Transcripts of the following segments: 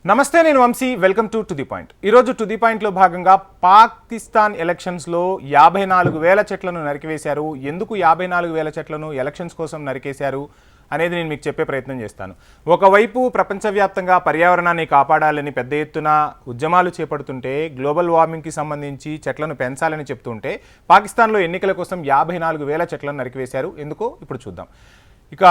నమస్తే, నేను Vamshi. Welcome to the point. ఈరోజు టు ది పాయింట్లో భాగంగా పాకిస్తాన్ ఎలక్షన్స్లో 54,000 చెట్లను నరికివేశారు. ఎందుకు 54,000 చెట్లను ఎలక్షన్స్ కోసం నరికేశారు అనేది నేను మీకు చెప్పే ప్రయత్నం చేస్తాను. ఒకవైపు ప్రపంచవ్యాప్తంగా పర్యావరణాన్ని కాపాడాలని పెద్ద ఎత్తున ఉద్యమాలు చేపడుతుంటే, గ్లోబల్ వార్మింగ్కి సంబంధించి చెట్లను పెంచాలని చెప్తుంటే, పాకిస్తాన్లో ఎన్నికల కోసం 54,000 చెట్లను నరికివేశారు. ఎందుకో ఇప్పుడు చూద్దాం. ఇక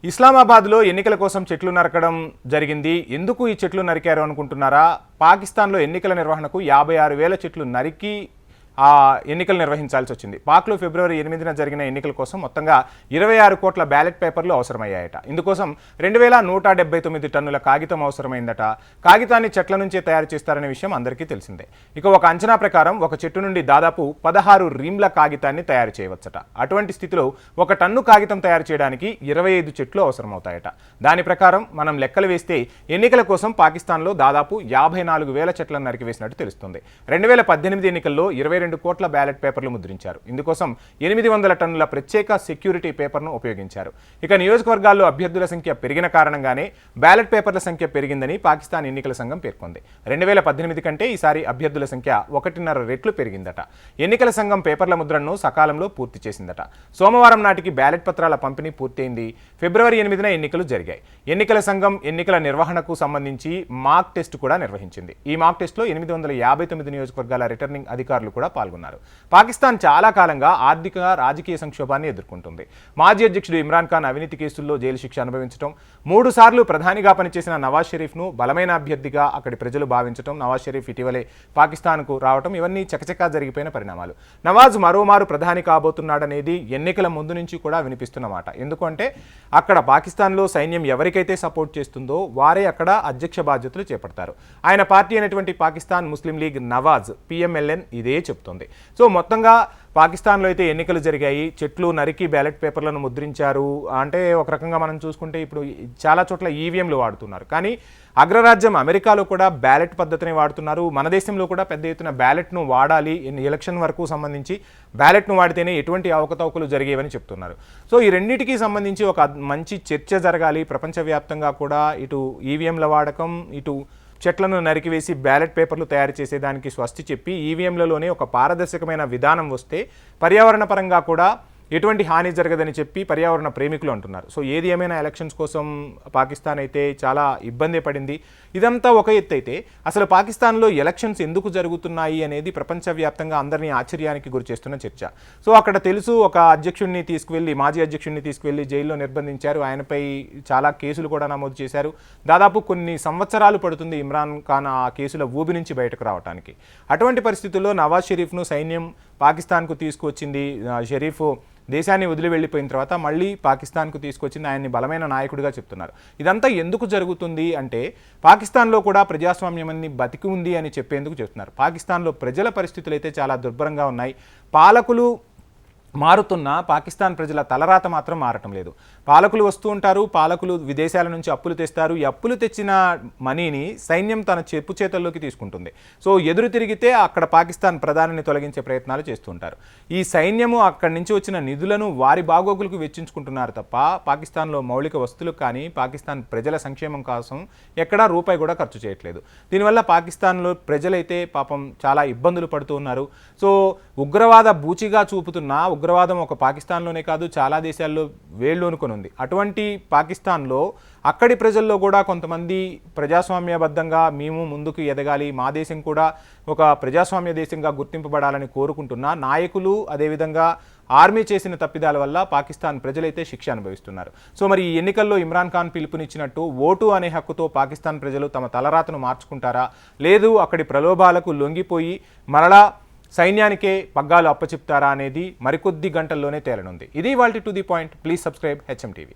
ఇస్లామాబాద్లో ఎన్నికల కోసం చెట్లు నరకడం జరిగింది. ఎందుకు ఈ చెట్లు నరికారు అనుకుంటున్నారా? పాకిస్తాన్లో ఎన్నికల నిర్వహణకు 56,000 చెట్లు నరికి ఆ ఎన్నికలు నిర్వహించాల్సి వచ్చింది. పాక్లో ఫిబ్రవరి 8న జరిగిన ఎన్నికల కోసం మొత్తంగా 26 కోట్ల బ్యాలెట్ పేపర్లు అవసరమయ్యాయట. ఇందుకోసం 2,179 టన్నుల కాగితం అవసరమైందట. కాగితాన్ని చెట్ల నుంచే తయారు చేస్తారనే విషయం అందరికీ తెలిసిందే. ఇక ఒక అంచనా ప్రకారం ఒక చెట్టు నుండి దాదాపు 16 రీమ్ల కాగితాన్ని తయారు చేయవచ్చట. అటువంటి స్థితిలో ఒక టన్ను కాగితం తయారు చేయడానికి 25 చెట్లు అవసరమవుతాయట. దాని ప్రకారం మనం లెక్కలు వేస్తే ఎన్నికల కోసం పాకిస్తాన్లో దాదాపు 54,000 చెట్లను నరికివేసినట్టు తెలుస్తుంది. 2018 ఎన్నికల్లో 22 కోట్ల బ్యాలెట్ పేపర్లు ముద్రించారు. ఇందుకోసం 800 టన్నుల ప్రత్యేక సెక్యూరిటీ పేపర్ను ఉపయోగించారు. ఇక నియోజకవర్గాల్లో అభ్యర్థుల సంఖ్య పెరిగిన కారణంగానే బ్యాలెట్ పేపర్ల సంఖ్య పెరిగిందని పాకిస్తాన్ ఎన్నికల సంఘం పేర్కొంది. 2018 కంటే ఈసారి అభ్యర్థుల సంఖ్య 1.5 రెట్లు పెరిగిందట. ఎన్నికల సంఘం పేపర్ల ముద్రణను సకాలంలో పూర్తి చేసిందట. సోమవారం నాటికి బ్యాలెట్ పత్రాల పంపిణీ పూర్తయింది. ఫిబ్రవరి 8న ఎన్నికలు జరిగాయి. ఎన్నికల సంఘం ఎన్నికల నిర్వహణకు సంబంధించి మాక్ టెస్ట్ కూడా నిర్వహించింది. ఈ మాక్ టెస్ట్లో 859 నియోజకవర్గాల రిటర్నింగ్ అధికారులు కూడా పాల్గొన్నారు. పాకిస్తాన్ చాలా కాలంగా ఆర్థిక రాజకీయ సంక్షోభాన్ని ఎదుర్కొంటుంది. మాజీ అధ్యక్షుడు ఇమ్రాన్ ఖాన్ అవినీతి కేసుల్లో జైలు శిక్ష అనుభవించడం, 3 సార్లు ప్రధానిగా పనిచేసిన నవాజ్ షరీఫ్ను బలమైన అభ్యర్థిగా అక్కడి ప్రజలు భావించడం, నవాజ్ షరీఫ్ ఇటీవలే పాకిస్తాన్కు రావడం, ఇవన్నీ చకచకా జరిగిపోయిన పరిణామాలు. నవాజ్ మరోమారు ప్రధాని కాబోతున్నాడనేది ఎన్నికల ముందు నుంచి కూడా వినిపిస్తున్నమాట. ఎందుకంటే అక్కడ పాకిస్తాన్లో సైన్యం ఎవరికైతే సపోర్ట్ చేస్తుందో వారే అక్కడ అధ్యక్ష బాధ్యతలు చేపడతారు. ఆయన పార్టీ అయినటువంటి పాకిస్తాన్ ముస్లిం లీగ్ నవాజ్ PMLN ఇదే చెప్తుంది. సో మొత్తంగా పాకిస్తాన్లో అయితే ఎన్నికలు జరిగాయి. చెట్లు నరికి బ్యాలెట్ పేపర్లను ముద్రించారు. అంటే ఒక రకంగా మనం చూసుకుంటే ఇప్పుడు చాలా చోట్ల ఈవీఎంలు వాడుతున్నారు. కానీ అగ్రరాజ్యం అమెరికాలో కూడా బ్యాలెట్ పద్ధతిని వాడుతున్నారు. మన దేశంలో కూడా పెద్ద ఎత్తున బ్యాలెట్ను వాడాలి, ఎలక్షన్ వరకు సంబంధించి బ్యాలెట్ను వాడితేనే ఎటువంటి అవకతవకలు జరిగేవని చెప్తున్నారు. సో ఈ రెండింటికి సంబంధించి ఒక మంచి చర్చ జరగాలి ప్రపంచవ్యాప్తంగా కూడా. ఇటు ఈవీఎంల వాడకం, ఇటు చెట్లను నరికివేసి బ్యాలెట్ పేపర్లు తయారు చేసేదానికి స్వస్తి చెప్పి ఈవీఎంలలోనే ఒక పారదర్శకమైన విధానం వస్తే పర్యావరణ పరంగా కూడా ఎటువంటి హాని జరగదని చెప్పి పర్యావరణ ప్రేమికులు అంటున్నారు. సో ఏది ఏమైనా ఎలక్షన్స్ కోసం పాకిస్తాన్ అయితే చాలా ఇబ్బంది పడింది. ఇదంతా ఒక ఎత్తు అయితే అసలు పాకిస్తాన్లో ఎలక్షన్స్ ఎందుకు జరుగుతున్నాయి అనేది ప్రపంచవ్యాప్తంగా అందరినీ ఆశ్చర్యానికి గురి చేస్తున్న చర్చ. సో అక్కడ తెలుసు, ఒక అధ్యక్షుడిని తీసుకువెళ్ళి, మాజీ అధ్యక్షుడిని తీసుకువెళ్ళి జైల్లో నిర్బంధించారు. ఆయనపై చాలా కేసులు కూడా నమోదు చేశారు. దాదాపు కొన్ని సంవత్సరాలు పడుతుంది ఇమ్రాన్ ఖాన్ ఆ కేసుల ఊబి నుంచి బయటకు రావడానికి. అటువంటి పరిస్థితుల్లో నవాజ్ షరీఫ్ను సైన్యం పాకిస్తాన్కు తీసుకువచ్చింది. షరీఫ్ దేశాన్ని వదిలి వెళ్ళిపోయిన తర్వాత మళ్ళీ పాకిస్తాన్కు తీసుకొచ్చింది. ఆయన్ని బలమైన నాయకుడిగా చెప్తున్నారు. ఇదంతా ఎందుకు జరుగుతుంది అంటే పాకిస్తాన్లో కూడా ప్రజాస్వామ్యం అన్ని బతికి ఉంది అని చెప్పేందుకు చెప్తున్నారు. పాకిస్తాన్లో ప్రజల పరిస్థితులు అయితే చాలా దుర్భరంగా ఉన్నాయి. పాలకులు మారుతున్నా పాకిస్తాన్ ప్రజల తలరాత మాత్రం మారటం లేదు. పాలకులు వస్తూ ఉంటారు, పాలకులు విదేశాల నుంచి అప్పులు తెస్తారు. ఈ అప్పులు తెచ్చిన మనీని సైన్యం తన చెప్పు చేతల్లోకి తీసుకుంటుంది. సో ఎదురు తిరిగితే అక్కడ పాకిస్తాన్ ప్రధానిని తొలగించే ప్రయత్నాలు చేస్తుంటారు. ఈ సైన్యము అక్కడి నుంచి వచ్చిన నిధులను వారి బాగోగులకు వెచ్చించుకుంటున్నారు తప్ప పాకిస్తాన్లో మౌలిక వస్తువులకు కానీ పాకిస్తాన్ ప్రజల సంక్షేమం కోసం ఎక్కడా రూపాయి కూడా ఖర్చు చేయట్లేదు. దీనివల్ల పాకిస్తాన్లో ప్రజలైతే పాపం చాలా ఇబ్బందులు పడుతూ ఉన్నారు. సో ఉగ్రవాద బూచిగా చూపుతున్న ఉగ్రవాదం ఒక పాకిస్తాన్లోనే కాదు, చాలా దేశాల్లో వేళ్ళూనుకొని ఉంది. అటువంటి పాకిస్తాన్లో అక్కడి ప్రజల్లో కూడా కొంతమంది ప్రజాస్వామ్యబద్ధంగా మేము ముందుకు ఎదగాలి, మా దేశం కూడా ఒక ప్రజాస్వామ్య దేశంగా గుర్తింపబడాలని కోరుకుంటున్న నాయకులు, అదేవిధంగా ఆర్మీ చేసిన తప్పిదాల వల్ల పాకిస్తాన్ ప్రజలైతే శిక్ష అనుభవిస్తున్నారు. సో మరి ఈ ఎన్నికల్లో ఇమ్రాన్ ఖాన్ పిలుపునిచ్చినట్టు ఓటు అనే హక్కుతో పాకిస్తాన్ ప్రజలు తమ తలరాతను మార్చుకుంటారా, లేదు అక్కడి ప్రలోభాలకు లొంగిపోయి మరలా సైన్యానికే పగ్గాలు అప్పచెప్తారా అనేది మరికొద్ది గంటల్లోనే తేలనుంది. ఇది ఇవాల్టి to the point. Please subscribe HM TV.